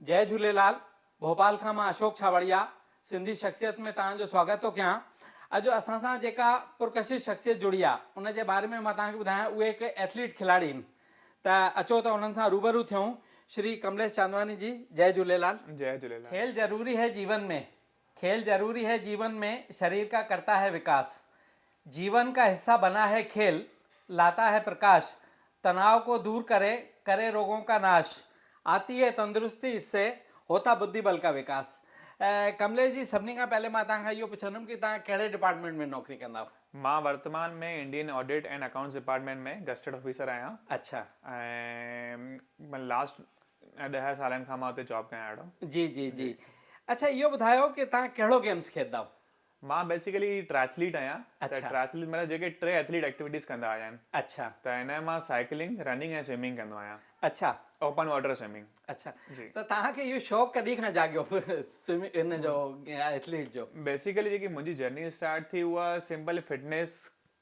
जय झूलेलाल। भोपाल खां मां अशोक छावड़िया सिंधी शख्सियत में तव्हांजो स्वागत थो कयां। अॼु असां सां जेका पुरकशिश शख्सियत जुड़ी आहे उन जे बारे में मां तव्हांखे ॿुधायां। उहे हिकु एथलीट खिलाड़ी आहिनि, त अचो त उन्हनि सां रूबरू थियूं। श्री कमलेश चांदवानी जी, जय झूलेलाल। जय झूलेलाल। खेल जरूरी है जीवन में, खेल जरूरी है जीवन में, शरीर का करता है विकास, जीवन का हिस्सा बना है खेल, लाता है प्रकाश, तनाव को दूर करे, करे रोगों का नाश, आती है तंदुरुस्ती इससे, होता बुद्धि बल का विकास। कमलेश जी, सभिनी खां पहले मां तव्हांखां इहो पुछंदुमि कि तव्हां कहिड़े डिपार्टमेंट में नौकरी कंदा आहियो? मां वर्तमान में Indian audit and accounts department में गस्टेड ऑफिसर आहियां। अच्छा। ऐं लास्ट 10 सालनि खां मां उते जॉब कयां अहिड़ो। जी जी जी। अच्छा, इहो ॿुधायो कि तव्हां कहिड़ो गेम्स खेॾंदा आहियो? मां बेसिकली ट्रैथलीट आहियां। अच्छा। ट्रैथलीट मतिलबु जेके 3 एथलीट एक्टिविटीज़ कंदा आहिनि। अच्छा। त हिन में मां साइकिलिंग, रनिंग ऐं स्विमिंग कंदो आहियां। अच्छा। Open water swimming. अच्छा जी। त तव्हांखे इहो शौक़ु कॾहिं खां जाॻियो स्विमिंग इन जो, एथलीट जो? बेसिकली जेकी मुंहिंजी जर्नी स्टार्ट थी उहा सिंपल फिटनेस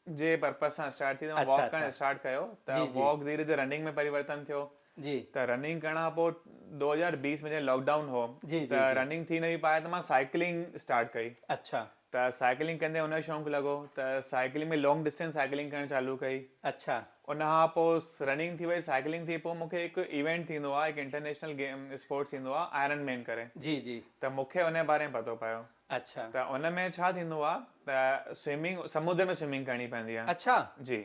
जे पर्पज़ सां स्टार्ट थी। मां अच्छा, वॉक अच्छा। करणु स्टार्ट कयो त जी, जी। वॉक धीरे धीरे रनिंग में परिवर्तन थियो। जी त रनिंग करण खां पोइ 2020 में जॾहिं लॉकडाउन हो जी, जी, त जी। रनिंग थी न हुई पाए त मां साइकिलिंग स्टार्ट कई। अच्छा। त साइकिलिंग कंदे उन जो शौक़ु लॻो त साइकिलिंग में लॉन्ग डिस्टेंस साइकिलिंग करणु चालू कई। अच्छा। उन खां पोइ रनिंग थी वई, साइकिलिंग थी, पोइ मूंखे हिकु इवेंट थींदो आहे, हिकु इंटरनेशनल गेम स्पोर्ट्स थींदो आहे आयरन मैन करे। जी जी। त मूंखे उन जे बारे में पतो पियो। अच्छा। त उन में छा थींदो आहे त स्विमिंग, समुद्र में स्विमिंग करणी पवंदी आहे। अच्छा, जी।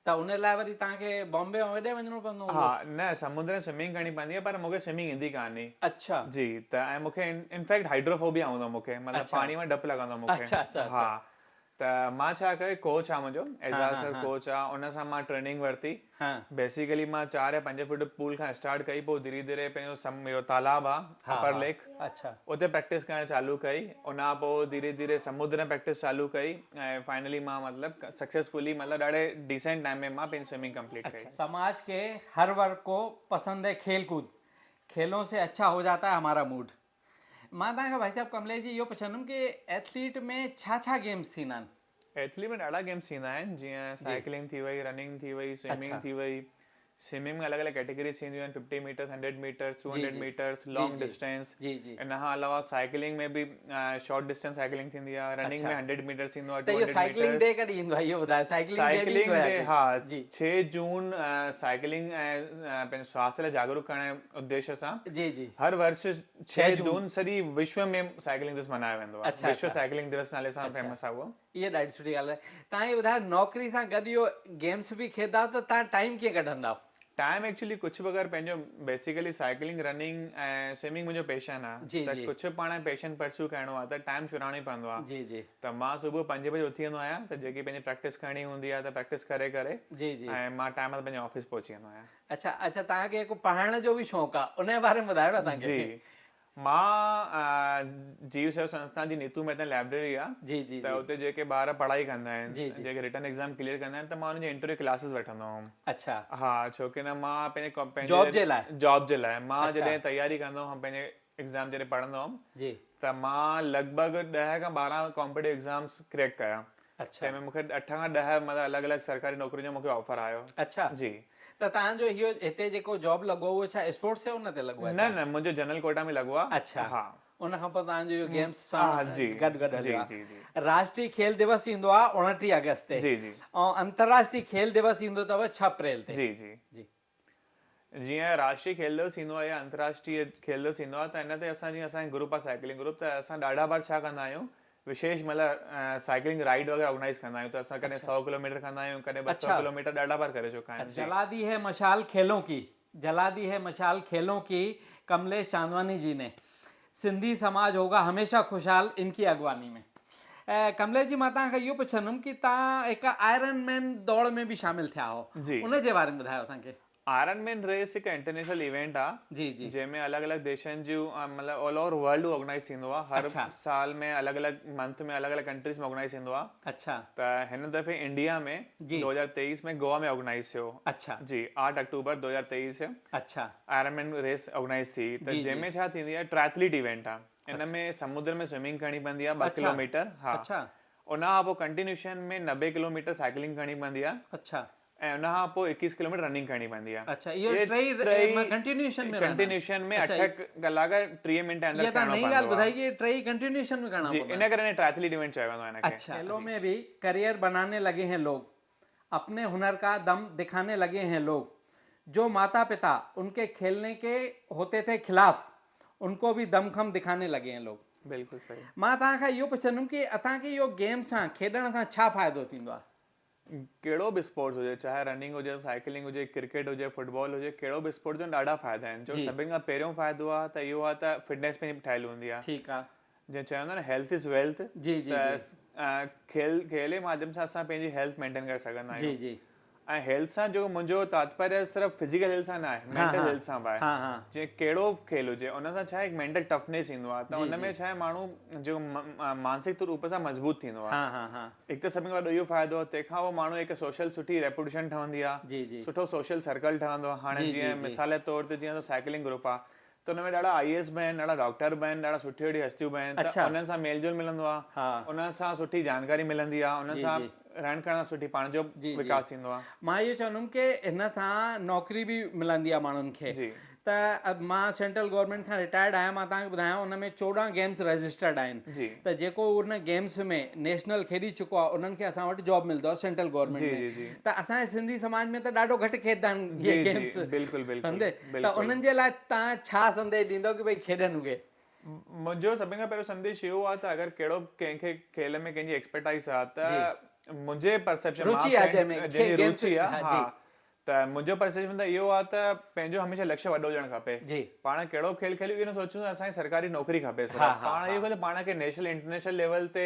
त उन लाइ वरी तव्हांखे बॉम्बे ऐं हेॾे वञिणो पवंदो हूंदो? हा, न समुद्र में स्विमिंग करणी पवंदी आहे पर मूंखे स्विमिंग ईंदी कान्हे। अच्छा। जी। त ऐं मूंखे इनफैक्ट हाइड्रोफोबिया हूंदो मूंखे, मतिलबु अच्छा। पाणी में डपु लॻंदो मूंखे। अच्छा, अच्छा, अच्छा। हा। त मां छा कयो, कोच आहे मुंहिंजो, हाँ, एज़ाज़ हाँ, सर हाँ। कोच आहे, उन सां मां ट्रेनिंग वरिती। हाँ। बेसिकली मां 4 या 5 फुट पूल खां स्टार्ट कई, पोइ धीरे धीरे पंहिंजो इहो तालाब आहे, हाँ, अपर हाँ। लेक, अच्छा। उते प्रैक्टिस करणु चालू कई। उन खां पोइ धीरे धीरे समुद्र में प्रैक्टिस चालू कई ऐं फाइनली मां मतिलबु सक्सेसफुली, मतिलबु ॾाढे डिसेंट टाइम में मां पंहिंजी स्विमिंग कंप्लीट कई। अच्छा, समाज के हर वर्ग को पसंद है खेल कूद, खेलों से अच्छा हो जाता है हमारा मूड। मां तव्हांखे भाई साहब कमलेश जी इहो पुछंदुमि कि एथलीट में छा छा गेम्स थींदा आहिनि? एथलीट में ॾाढा गेम्स थींदा आहिनि, जीअं साइकिलिंग थी वई, रनिंग थी वई, स्विमिंग अच्छा। थी वई। स्विमिंग में अलॻि अलॻि कैटेगरीज थींदियूं आहिनि, 50 मीटर्स, 100 मीटर्स, जी 200 जी मीटर्स, जी लॉन्ग जी डिस्टेंस। जी जी। इन खां अलावा साइकिलिंग में बि शॉर्ट डिस्टेंस साइकिलिंग थींदी आहे, रनिंग अच्छा। में 100 मीटर्स थींदो आहे, त इहो 200 साइकिलिंग डे मीटर्स। कॾहिं ईंदो आहे इहो ॿुधायो? साइकिलिंग डे बि ईंदो साइकिलिंग आहे डे, अॼु? हा, जी 6 जून साइकिलिंग ऐं पंहिंजे स्वास्थ्य लाइ जागरूक करण जे उद्देश्य सां जी जी। हर वर्ष 6 6 जून जून सॼी विश्व में साइकिलिंग दिवस मल्हायो वेंदो आहे। अच्छा, विश्व अच्छा। साइकिलिंग दिवस नाले सां अच्छा। फेमस आहे उहो। इहा ॾाढी सुठी ॻाल्हि आहे। तव्हां इहो ॿुधायो, नौकिरी सां गॾु इहो गेम्स बि खेॾंदा आहियो त तव्हां टाइम कीअं कढंदा आहियो? टाइम एक्चुअली कुझु बि अगरि पंहिंजो बेसिकली साइकिलिंग, रनिंग ऐं स्विमिंग मुंहिंजो पैशन आहे, जी त जी कुझु पाण पैशन परस्यू करिणो आहे त टाइम छुड़ाइणो ई पवंदो आहे। जी जी। त मां सुबुह 5 बजे उथी वेंदो आहियां, त जेकी पंहिंजी प्रैक्टिस करणी हूंदी आहे त प्रैक्टिस करे करे जी जी। ऐं मां टाइम ते पंहिंजे ऑफिस पहुची वेंदो आहियां। अच्छा अच्छा, तव्हांखे हिकु पढ़ाइण जो बि शौक़ु आहे, उन जे बारे में ॿुधायो न जी। तव्हांखे। मां जीव सेवा संस्थान जी नीतू मेहता लाइब्रेरी आहे, जी जी त जी उते जेके ॿार पढ़ाई कंदा जी आहिनि, जी। जेके रिटर्न एग्ज़ाम क्लियर कंदा आहिनि, त मां हुनजी इंटरव्यू क्लासिस वठंदो हुउमि। अच्छा। हा, छोकी न मां पंहिंजे जॉब जे लाइ? जॉब जे लाइ मां अच्छा। जॾहिं तयारी कंदो हुउमि, पंहिंजे एग्ज़ाम जॾहिं पढ़ंदो हुउमि, जी। त मां लॻभॻि 10 खां 12 कॉम्पिटिटिव एग्ज़ाम्स क्रैक कया। अच्छा। तंहिंमें मूंखे 8 खां 10 मतिलबु अलॻि अलॻि सरकारी नौकरियुनि जो मूंखे ऑफर आयो। अच्छा। जी। त तव्हांजो इहो हिते जेको जॉब लॻो उहो छा स्पोर्ट्स से उन ते लॻो आहे न छा? न, मुंहिंजो जनरल कोटा में लॻो आहे। अच्छा। हा। उन खां पोइ तव्हांजो इहो गेम्स सां हा, जी गॾु गॾु जी हलियो जी जी आहे। राष्ट्रीय खेल दिवस ईंदो आहे 29 अगस्त ते, जी जी ऐं अंतर्राष्ट्रीय खेल दिवस ईंदो अथव 6 अप्रैल ते। जी जी। जी। जीअं राष्ट्रीय खेल दिवस ईंदो आहे या अंतर्राष्ट्रीय खेल दिवस ईंदो आहे, त हिन ते असां जीअं असांजो ग्रुप आहे साइकिलिंग ग्रुप, त असां ॾाढा बार छा कंदा आहियूं, विशेष मतिलबु साइकिलिंग राइड वग़ैरह ऑर्गेनाइज़ कंदा आहियूं। त असां कॾहिं 100 किलोमीटर कंदा आहियूं, कॾहिं 200 अच्छा। किलोमीटर, ॾाढा बार करे चुका आहियूं। जी। जला दी है मशाल खेलों की, जला दी है मशाल खेलों की कमलेश चांदवानी जी ने। सिंधी समाज होगा हमेशा खुशहाल इनकी अगवानी में। कमलेश जी, मां तव्हांखां इहो पुछंदुमि कि तव्हां हिकु आयरन मैन दौड़ में बि शामिलु थिया हो, जी। उन जे बारे में ॿुधायो असांखे। आयरन मैन रेस हिकु इंटरनेशनल इवेंट आहे, जी जी। जंहिंमें अलॻि अलॻि देशनि जूं मतिलबु ऑल ओवर वर्ल्ड ऑर्गेनाइज़ थींदो आहे। हर अच्छा। साल में अलॻि अलॻि मंथ में अलॻि अलॻि कंट्रीज़ में ऑर्गेनाइज़ थींदो आहे। अच्छा। त हिन दफ़े इंडिया में जी। 2023 में गोवा में ऑर्गेनाइज़ थियो। अच्छा। जी, 8 अक्टूबर 2023 अच्छा। आयरन मैन रेस ऑर्गेनाइज़ थी। त जी जी। जंहिंमें छा थींदी आहे, ट्रैथलीट इवेंट आहे। इन अच्छा। में समुद्र में स्विमिंग करणी पवंदी आहे 2 अच्छा। किलोमीटर। हा। अच्छा। उन खां पोइ कंटिन्यूशन में 90 किलोमीटर साइकिलिंग करणी पवंदी आहे। अच्छा। ऐं उन खां पोइ 21 किलोमीटर रनिंग करणी पवंदी आहे। अच्छा, इहो कंटिन्यूशन में कंटिन्यूशन में 8 कलाक 30 मिंट अंदर ये तव्हां नई ॻाल्हि ॿुधाई कि टई कंटिन्यूशन में करना जी, इन करे ट्रायथलीट इवेंट चयो वेंदो आहे हिनखे। अच्छा, खेलों में भी करियर बनाने लगे हैं लोग, अपने हुनर का दम दिखाने लगे हैं लोग। जो माता पिता उनके खेलने के होते थे खिलाफ, उनको भी दमखम दिखाने लगे हैं लोग। बिल्कुलु सही। मां तव्हां खां इहो पुछंदुमि कि असांखे इहो गेम सां खेॾण सां छा फ़ाइदो थींदो आहे? कहिड़ो बि स्पोर्ट्स हुजे, चाहे रनिंग हुजे, साइकिलिंग हुजे, क्रिकेट हुजे, फुटबॉल हुजे, कहिड़ो बि स्पोर्ट्स जो ॾाढा फ़ाइदा आहिनि। जो सभिनि खां पहिरियों फ़ाइदो आहे त इहो आहे त फिटनेस में ठहियलु हूंदी आहे। ठीकु आहे। जीअं चवंदा आहिनि हेल्थ इज़ वेल्थ। जी जी त खेल जे माध्यम सां असां पंहिंजी हेल्थ मेंटेन करे सघंदा आहियूं। जी जी। ऐं हेल्थ सां जो मुंहिंजो तात्पर्य सिर्फ़ु फिजिकल हेल्थ सां न आहे, मेंटल हेल्थ सां बि आहे। जीअं कहिड़ो खेल हुजे उन सां छा आहे हिकु मेंटल टफनेस ईंदो आहे, त उन में छा आहे माण्हू जो मानसिक रूप सां मज़बूत थींदो आहे। हिकु त सभिनि खां वॾो इहो फ़ाइदो आहे। तंहिंखां पोइ माण्हू हिकु सोशल सुठी रेपुटेशन ठहंदी आहे, सुठो सोशल सर्कल ठहंदो आहे। हाणे जीअं मिसाल जे तौर ते जीअं साइकिलिंग ग्रुप आहे त हुन में ॾाढा IAS बि आहिनि, ॾाढा डॉक्टर बि आहिनि, ॾाढा सुठी वॾी हस्तियूं बि आहिनि, त उन्हनि सां मेल जोल मिलंदो आहे, उन्हनि सां सुठी जानकारी मिलंदी आहे, उन्हनि सां रहण करण सुठी पाण जो विकास थींदो आहे। मां इहो चवंदुमि कि हिन सां नौकरी बि मिलंदी आहे माण्हुनि खे। त मां सेंट्रल गवर्नमेंट खां रिटायर्ड आहियां, मां तव्हांखे ॿुधायां उन में 14 गेम्स रजिस्टर्ड आहिनि। त जेको उन गेम्स में नेशनल खेॾी चुको आहे उन्हनि खे असां वटि जॉब मिलंदो आहे सेंट्रल गवर्नमेंट में। त असांजे सिंधी समाज में त ॾाढो घटि खेॾंदा आहिनि इहे गेम्स। सम्झे? त उन्हनि जे लाइ तव्हां छा संदेश ॾींदो कि भई खेॾनि उहे? मुंहिंजो सभिनि खां पहिरियों संदेश इहो आहे त अगरि कहिड़ो कंहिंखे खेल में कंहिंजी एक्सपर्टाइज़ आहे त मुंहिंजे परसेप्शन रुचि आहे त मुंहिंजो परसेप्शन त इहो आहे त पंहिंजो हमेशह लक्ष्य वॾो हुजणु खपे। पाण कहिड़ो खेल खेलियो इहो न सोचूं त असांजी सरकारी नौकरी खपे। पाण इहो त पाण खे नेशनल इंटरनेशनल लेवल ते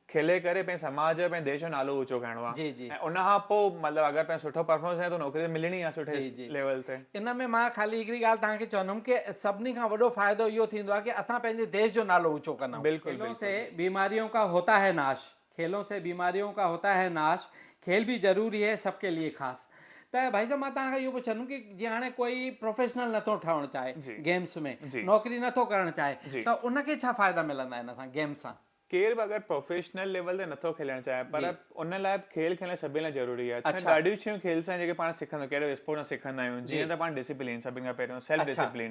खेले करे पंहिंजे समाज पंहिंजे देश जो नालो ऊचो करणो आहे। ऐं उन खां पोइ मतिलबु अगरि पंहिंजो सुठो परफॉर्मेंस आहे त नौकरी मिलणी आहे सुठे लेवल ते। इन में मां ख़ाली हिकिड़ी ॻाल्हि तव्हांखे चवंदुमि कि सभिनी खां वॾो फ़ाइदो इहो थींदो आहे कि असां पंहिंजे देश जो नालो ऊचो कंदा आहियूं। खेलों से बीमारियों का होता है नाश, खेलों से बीमारियों का होता है नाश, खेल भी ज़रूरी है सबके लिए ख़ास। त भाई साहब मां तव्हांखां इहो पुछंदुमि कि जीअं हाणे कोई प्रोफेशनल नथो ठहणु चाहे गेम्स में, नौकरी नथो करणु चाहे, त उनखे छा फ़ाइदा मिलंदा आहिनि असां गेम्स सां? केर बि अगरि प्रोफेशनल लेवल ते नथो खेलणु चाहे पर उन लाइ खेल खेलणु सभिनि लाइ ज़रूरी आहे। ॾाढियूं शयूं खेल सां जेके पाण सिखंदा कहिड़ो स्पोर्ट सां सिखंदा आहियूं। जीअं त पाण डिसिप्लिन सभिनि खां पहिरियों सेल्फ डिसिप्लिन।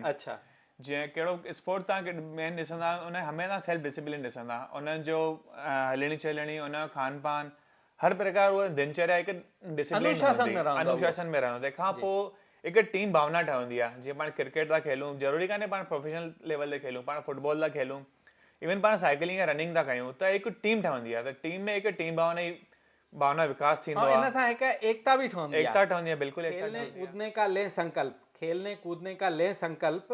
जीअं कहिड़ो स्पोर्ट तव्हां मेन ॾिसंदा उन हमेशह सेल्फ डिसिप्लिन ॾिसंदा, उन्हनि जो हलणी चलणी, उन जो खान पान, हर प्रकार उहा दिनचर्या हिकु डिसिप्लिन अनुशासन में रहंदो। तंहिंखां पोइ हिकु टीम भावना ठहंदी आहे। जीअं पाण क्रिकेट था खेलूं, ज़रूरी कान्हे पाण प्रोफेशनल लेवल ते खेलूं, पाण फुटबॉल था खेलूं, इवन पाण साइकिलिंग या रनिंग था कयूं, त हिकु टीम ठहंदी आहे। त टीम में हिकु टीम भावना विकास थींदो आहे। इन सां हिकु एकता बि ठहंदी आहे। एकता ठहंदी आहे, बिल्कुलु। खेलने कूदने का ले संकल्प, खेलने कूदने का ले संकल्प,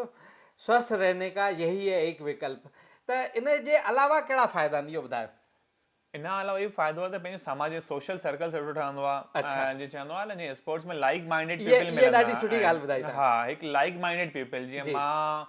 स्वस्थ रहने का यही है एक विकल्प। त इन जे अलावा कहिड़ा फ़ाइदा आहिनि इहो ॿुधायो? इन खां अलावा इहो फ़ाइदो आहे त पंहिंजे समाज जो सोशल सर्कल सुठो ठहंदो आहे। जीअं चवंदो आहे न जीअं स्पोर्ट्स में लाइक माइंडेड पीपल मिलंदा। ॾाढी सुठी ॻाल्हि ॿुधाई। हा, हिकु लाइक माइंडेड पीपल। जीअं मां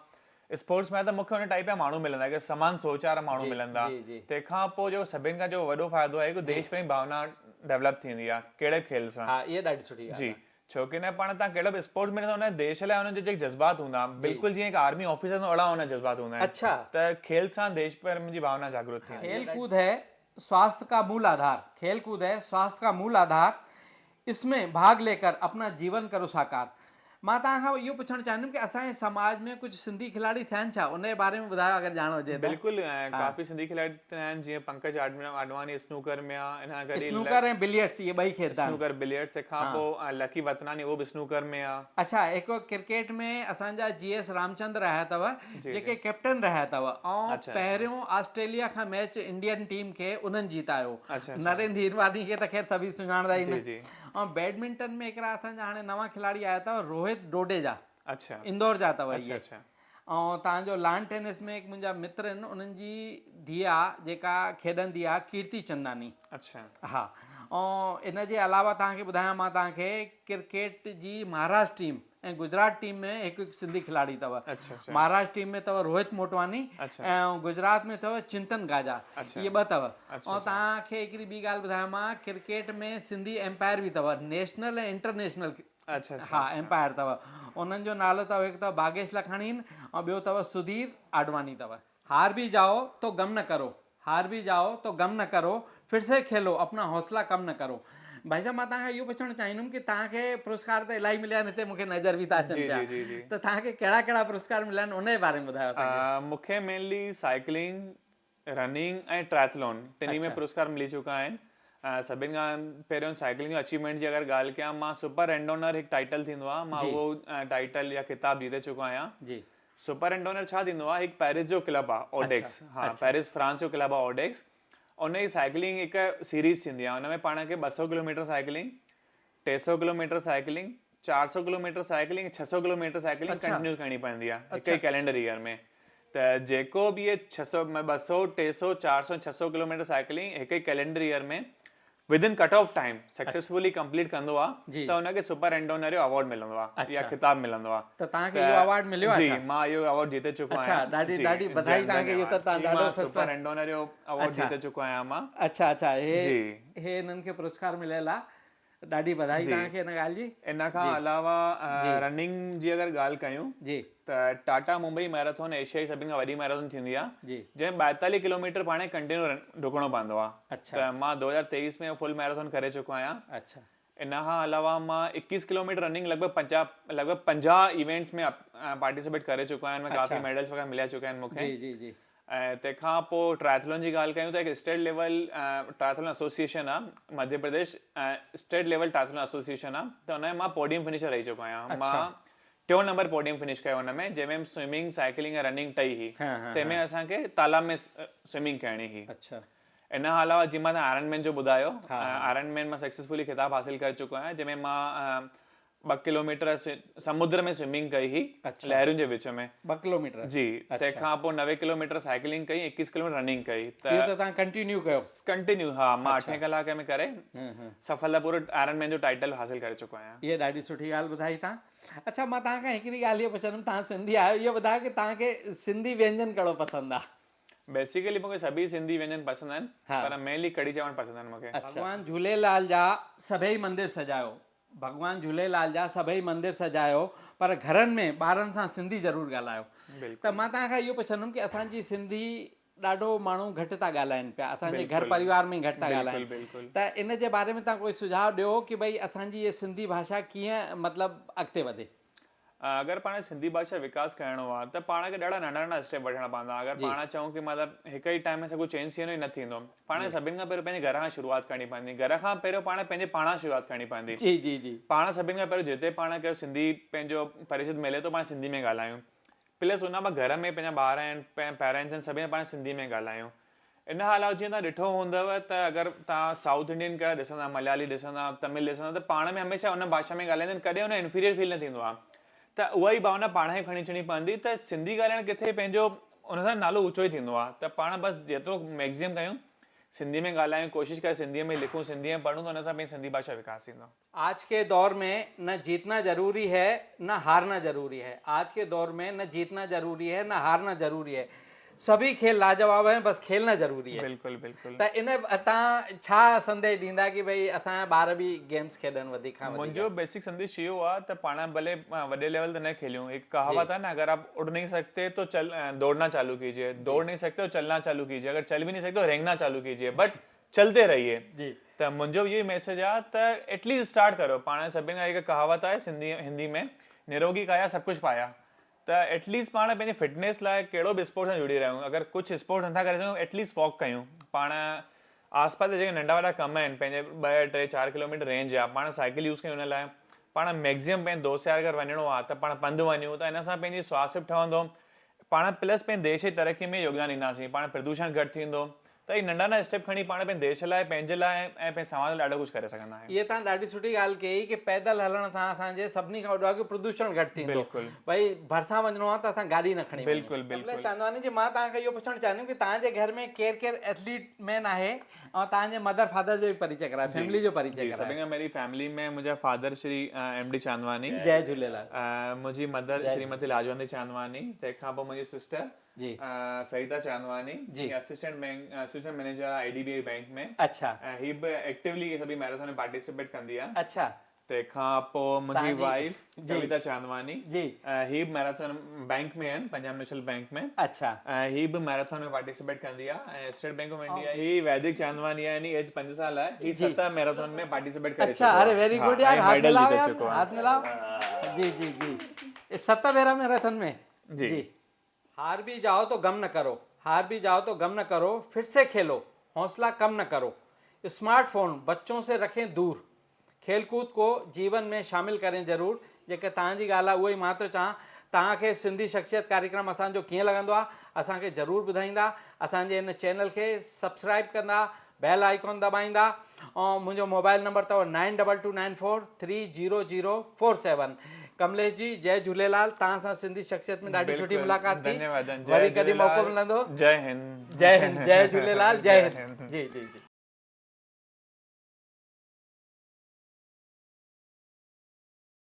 स्पोर्ट्स में त मूंखे हुन टाइप जा माण्हू मिलंदा कि समान सोच वारा माण्हू मिलंदा। तंहिंखां पोइ जो सभिनि खां जो वॾो फ़ाइदो आहे हिकु देश प्रेम भावना डेवलप थींदी आहे कहिड़े खेल सां। हा, इहा ॾाढी सुठी ॻाल्हि आहे। छोकी न पाण तव्हां कहिड़ो बि स्पोर्ट्स में हुन देश लाइ हुननि जो जेके जज़्बात हूंदा बिल्कुलु जीअं हिकु आर्मी ऑफिसर अहिड़ा हुन जज़्बात हूंदा आहिनि। त खेल सां देश प्रेम जी भावना जागरूक थी। खेल कूद है स्वास्थ्य का मूल आधार, खेल कूद है स्वास्थ्य का मूल आधार, इसमें भाग लेकर अपना जीवन करो साकार। मां तव्हांखां इहो पुछणु चाहींदुमि कि असांजे समाज में कुझु सिंधी खिलाड़ी थिया आहिनि छा? उन जे बारे में ॿुधायो अगरि ॼाण हुजे त। बिल्कुलु, काफ़ी सिंधी खिलाड़ी आहिनि। जीअं पंकज आडवाणी स्नूकर में आहे, इन खां स्नूकर ऐं बिलियर्ड्स इहे ॿई खेॾंदा आहिनि। स्नूकर बिलियर्ड्स, तंहिंखां पोइ लकी वतनानी उहो बि स्नूकर में आहे। अच्छा, हिकु क्रिकेट में असांजा GS रामचंद्र रहिया अथव जेके कैप्टन रहिया अथव ऐं पहिरियों ऑस्ट्रेलिया खां मैच इंडियन टीम खे उन्हनि जीतायो। नरेंद्र हिरवानी खे त ख़ैर सभी सुञाणंदा ई आहिनि। ऐं बैडमिंटन में हिकिड़ा असांजा हाणे नवां खिलाड़ी आया अथव रोहित डोडेजा, इंदौर जा अथव इहे। ऐं तव्हांजो लॉन टेनिस में हिकु मुंहिंजा मित्र आहिनि, उन्हनि जी धीउ आहे जेका खेॾंदी आहे, कीर्ति चंदानी। हा, ऐं इन जे अलावा तव्हांखे ॿुधायां मां तव्हांखे क्रिकेट जी महाराष्ट्र टीम ऐं गुजरात टीम में हिकु सिंधी खिलाड़ी अथव। महाराष्ट्र टीम में अथव रोहित मोटवानी ऐं गुजरात में अथव चिंतन गाजा, इहे ॿ अथव। ऐं तव्हांखे हिकिड़ी ॿी ॻाल्हि ॿुधायां मां, क्रिकेट में सिंधी एम्पायर बि अथव, नेशनल ऐं इंटरनेशनल। हा, एम्पायर अथव। उन्हनि जो नालो अथव, हिकु अथव भागेश लखाणीन ऐं ॿियो अथव सुधीर आडवाणी अथव। हार भी जाओ तो गम न करो, हार भी जाओ तो गम न करो, फिर से खेलो अपना हौसला कम न करो। भाई साहब मां तव्हांखां इहो पुछणु चाहींदुमि कि तव्हांखे पुरस्कार त इलाही मिलिया आहिनि, हिते मूंखे नज़र बि था अचनि पिया, जी त तव्हांखे कहिड़ा कहिड़ा पुरस्कार मिलिया आहिनि उन जे बारे में ॿुधायो असांखे। मूंखे मेनली साइकिलिंग, रनिंग ऐं ट्रायथलॉन टिनी में पुरस्कार मिली चुका आहिनि। सभिनि खां पहिरियों साइकिलिंग जो अचीवमेंट जी अगरि ॻाल्हि कयां, मां सुपर एंडोनर हिकु टाइटल थींदो आहे, मां जी। उहो टाइटल या किताब जीते चुको आहियां। जी सुपर एंडोनर छा थींदो आहे, हिकु पेरिस जो क्लब आहे ओडेक्स। हाँ, पेरिस फ्रांस जो क्लब आहे ओडेक्स। उन जी साइकिलिंग हिकु सीरीज थींदी आहे, उन में पाण खे 200 kilometre cycling, 300 kilometre cycling, 400 kilometre cycling, 600 kilometre cycling continue करनी पवंदी आहे हिकु ई कैलेंडर ईयर में। त जेको बि ये 600 200 300 400 600 किलोमीटर साइकिलिंग हिकु ई कैलेंडर ईयर में with in cut off time successfully complete कंदो आहे, त हुनखे सुपर एंडोनर जो अवार्ड मिलंदो आहे या खिताब मिलंदो आहे। त तव्हांखे इहो अवार्ड मिलियो आहे? जी, मां इहो अवार्ड जीते चुको आहियां। ॾाढी ॾाढी बधाई तव्हांखे, इहो त तव्हां ॾाढो सुपर एंडोनर जो अवार्ड जीते चुको आहियां मां। अच्छा अच्छा, हे हिननि खे पुरस्कार मिलियल आहे, ॾाढी बधाई तव्हांखे हिन ॻाल्हि जी। इन खां अलावा रनिंग जी अगरि ॻाल्हि कयूं जी त टाटा मुंबई मैराथन एशिया जी सभिनि खां वॾी मैराथन थींदी आहे, जी जंहिं 42 किलोमीटर पाण कंटिन्यू डुकणो पवंदो आहे। अच्छा त मां 2023 में फुल मैराथन करे चुको आहियां। अच्छा इन खां अलावा मां 21 किलोमीटर रनिंग लॻभॻि 50 इवेंट्स में पार्टिसिपेट करे चुको आहियां, में काफ़ी मेडल्स वग़ैरह मिलिया चुका आहिनि मूंखे। जी जी जी ऐं तंहिंखां पोइ ट्रायथलॉन जी ॻाल्हि कयूं त हिकु स्टेट लेवल ट्रायथलॉन एसोसिएशन आहे, Madhya Pradesh state level triathlon association आहे, त हुन में मां पोडियम फिनिशर रही चुको आहियां। मां 4 नंबर पोडियम फिनिश कयो हुन में, जंहिंमें स्विमिंग, साइकिलिंग ऐं रनिंग टई हुई। तंहिंमें असांखे तालाब में स्विमिंग करणी हुई। अच्छा इन खां अलावा जीअं मां आयरन मैन जो ॿुधायो, आयरन मैन मां सक्सेसफुली खिताब हासिल करे चुको आहियां, जंहिंमें मां 2 किलोमीटर समुद्र में स्विमिंग कई हुई, लहरुनि जे विच में 2 किलोमीटर जी। तंहिंखां पोइ 90 किलोमीटर साइकिलिंग कई, 21 किलोमीटर रनिंग कई। इहो त तव्हां कंटिन्यू कयो? कंटिन्यू, हा। मां 8 कलाक में करे सफलतापूर्वक आयरन मैन जो टाइटल हासिल करे चुको आहियां। इहा ॾाढी सुठी ॻाल्हि ॿुधाई तव्हां। अच्छा, मां तव्हांखां हिकिड़ी ॻाल्हि इहो पुछंदुमि, तव्हां सिंधी आहियो, इहो ॿुधायो कि तव्हांखे सिंधी व्यंजन कहिड़ो पसंदि आहे? बेसिकली मूंखे सभी सिंधी व्यंजन पसंदि आहिनि, पर मेनली कढ़ी चांवर पसंदि आहिनि मूंखे। भॻवान झूलेलाल जा सभई मंदिर सजायो, भॻवान झूलेलाल जा सभई मंदिर सजायो, पर घरनि में ॿारनि सां सिंधी ज़रूरु ॻाल्हायो। त मां तव्हांखां इहो पुछंदुमि कि असांजी सिंधी ॾाढो माण्हू घटि था ॻाल्हाइनि पिया, असांजे घर परिवार में घटि था ॻाल्हाइनि, त इन जे बारे में तव्हां कोई सुझाव ॾियो कि भई असांजी ये सिंधी भाषा कीअं मतिलबु अॻिते वधे? अगरि पाण सिंधी भाषा विकास करणो आहे त पाण खे ॾाढा नंढा नंढा स्टेप वठणा पवंदा। अगरि पाण चऊं कि मतिलबु हिकु ई टाइम में सभु चेंज थी वेंदो, ई न थींदो। पाण सभिनि खां पहिरियों पंहिंजे घर खां शुरूआत करणी पवंदी, घर खां पहिरियों पाण पंहिंजे पाण शुरूआत करणी पवंदी। जी जी जी। पाण सभिनि खां पहिरियों जिते पाण खे सिंधी पंहिंजो परिचित मिले थो, पाण सिंधी में ॻाल्हायूं। प्लस हुन मां घर में पंहिंजा ॿार आहिनि, पेरेंट्स आहिनि, सभिनी पाण सिंधी में ॻाल्हायूं। इन खां अलावा जीअं तव्हां ॾिठो हूंदव त अगरि तव्हां साउथ इंडियन कहिड़ा ॾिसंदा, मलयाली ॾिसंदा, तमिल ॾिसंदा, त पाण में हमेशह उन भाषा में ॻाल्हाईंदा आहिनि, कॾहिं हुन इंफीरियर फील न थींदो आहे। त उहा ई भावना पाण खे खणी अचणी पवंदी, त सिंधी ॻाल्हाइणु किथे पंहिंजो उन सां नालो ऊचो ई थींदो आहे। त पाण बसि जेतिरो मैक्सिमम कयूं सिंधी में ॻाल्हायूं, कोशिशि करे सिंधीअ में लिखूं, सिंधीअ में पढ़ूं, त हुन सां पंहिंजी सिंधी भाषा विकास थींदो। आज के दौर में न जीतना जरूरी है न हारना जरूरी है, आज के दौर में न जीतना जरूरी है न हारना जरूरी है, सभी खेल लाजवाब हैं, बस खेलना जरूरी है। बिल्कुलु बिल्कुलु। त इन तव्हां छा संदेश ॾींदा कि भई असांजा ॿार बि गेम्स खेॾनि वधीक खां वधीक? मुंहिंजो बेसिक संदेश इहो आहे त पाण भले वॾे लेवल ते न खेलियूं। हिकु कहावत आहे न, अगर आप उड़ नहीं सकते तो दौड़ना चालू कीजिए, दौड़ नहीं सकते तो चलना चालू कीजिए, अगर चल भी नहीं सकते तो रेंगना चालू कीजिए, बट चलते रहिए। जी। त मुंहिंजो इहो मैसेज आहे त एटलीस्ट स्टार्ट करो। पाण सभिनि खां हिकु कहावत आहे हिंदी में, निरोगी काया सब कुछ पाया। त एटलीस्ट पाण पंहिंजे फिटनेस लाइ कहिड़ो बि स्पोर्ट्स सां जुड़ी रहियूं। अगरि कुझु स्पोर्ट्स नथा करे सघूं, एटलीस्ट वॉक कयूं। पाण आसपास जेके नंढा वॾा कम आहिनि, पंहिंजे 2, 3, 4 किलोमीटर रेंज आहे, पाण साइकिल यूज़ कयूं हुन लाइ। पाण मैक्सिमम पंहिंजे दोस्त यार अगरि वञिणो आहे त पाण पंधु वञूं, त हिन सां पंहिंजी स्वास्थ्य बि ठहंदो, पाण प्लस पंहिंजे देश जी तरक़ी में योगदान ॾींदासीं, पाण प्रदूषण घटि थींदो। त ही नंढा नंढा स्टेप खणी पाण पंहिंजे देश लाइ, पंहिंजे लाइ ऐं पंहिंजे समाज लाइ ॾाढो कुझु करे सघंदा आहियूं। इहे तव्हां ॾाढी सुठी ॻाल्हि कई कि पैदल हलण सां असांजे सभिनी खां वॾो आहे कि प्रदूषण घटि थींदो। बिल्कुलु। भई भरिसां वञिणो आहे त असां गाॾी न खणी। बिल्कुलु बिल्कुलु। चांदवानी जी, मां तव्हांखे इहो पुछणु चाहींदुमि कि तव्हांजे घर में केरु केरु एथलीट मैन आहे, ऐं तव्हांजे मदर फादर जो बि परिचय करायो, फैमिली जो परिचय करायो। सभिनि खां मेरी फैमिली में मुंहिंजा फादर श्री MD चांदवानी, जय झूलेलाल। मुंहिंजी मदर श्रीमती लाजवंती चांदवानी, तंहिंखां पोइ मुंहिंजी सिस्टर जी सरिता चांदवानी जी, असिस्टेंट मैनेजर IDBI बैंक में। अच्छा। ही बि एक्टिवली सभी मैराथन में पार्टिसिपेट कंदी आहे। अच्छा। तंहिंखां पोइ मुंहिंजी तव्हांजी- वाइफ जी। कविता चांदवानी, जी ही बि मैराथन बैंक में आहिनि, पंजाब नेशनल बैंक में। अच्छा ऐं ही बि मैराथन में पार्टिसिपेट कंदी आहे। ऐं स्टेट बैंक ऑफ इंडिया ही वैदिक चांदवानी आहे, यानी एज 5 साल आहे, ही 7 मैराथन में पार्टिसिपेट करे अच्छा चुको अरे आहे। वेरी हाँ, गुड यार, ऐं हाथ मेडल मिलाओ जीते यार, चुको आहे। हाथ मिलाओ। जी जी जी, इस 7 मेरा मैराथन में जी। हार भी जाओ तो गम न करो, हार भी जाओ तो गम न करो, फिर से खेलो, हौसला कम न करो। स्मार्टफोन बच्चों से रखें दूर, खेलकूद को जीवन में शामिल करें ज़रूर। जेके तव्हांजी ॻाल्हि आहे उहो ई मां थो चवां। तव्हांखे सिंधी शख्सियत कार्यक्रम असांजो कीअं लॻंदो आहे असांखे ज़रूरु ॿुधाईंदा। असांजे हिन चैनल खे सब्सक्राइब कंदा, बेल आइकॉन दॿाईंदा। ऐं मुंहिंजो मोबाइल नंबर अथव 9229400447। कमलेश जी जय झूलेलाल, तव्हां सां सिंधी शख्सियत में ॾाढी सुठी बिल्कुलु, मुलाक़ात थी। धन्यवाद। वरी कॾहिं मौक़ो मिलंदो। जय हिंद। जय हिंद, जय झूलेलाल, जय हिंद। जी जी जी।